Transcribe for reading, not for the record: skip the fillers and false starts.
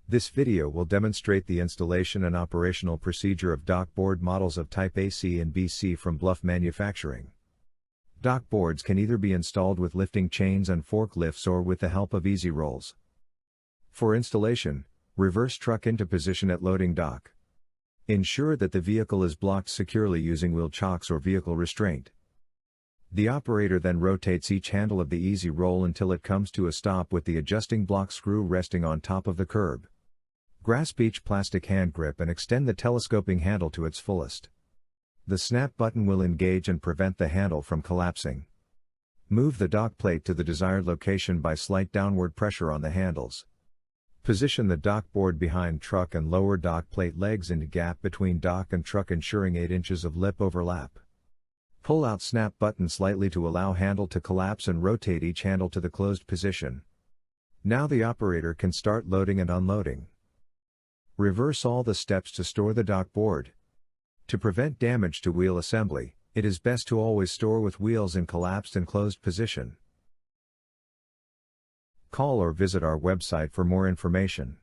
This video will demonstrate the installation and operational procedure of dock board models of type AC and BC from Bluff Manufacturing. Dock boards can either be installed with lifting chains and forklifts or with the help of easy rolls. For installation, reverse truck into position at loading dock. Ensure that the vehicle is blocked securely using wheel chocks or vehicle restraint. The operator then rotates each handle of the easy roll until it comes to a stop with the adjusting block screw resting on top of the curb. Grasp each plastic hand grip and extend the telescoping handle to its fullest. The snap button will engage and prevent the handle from collapsing. Move the dock plate to the desired location by slight downward pressure on the handles. Position the dock board behind truck and lower dock plate legs into gap between dock and truck, ensuring 8 inches of lip overlap. Pull out snap button slightly to allow handle to collapse and rotate each handle to the closed position. Now the operator can start loading and unloading. Reverse all the steps to store the dock board. To prevent damage to wheel assembly, it is best to always store with wheels in collapsed and closed position. Call or visit our website for more information.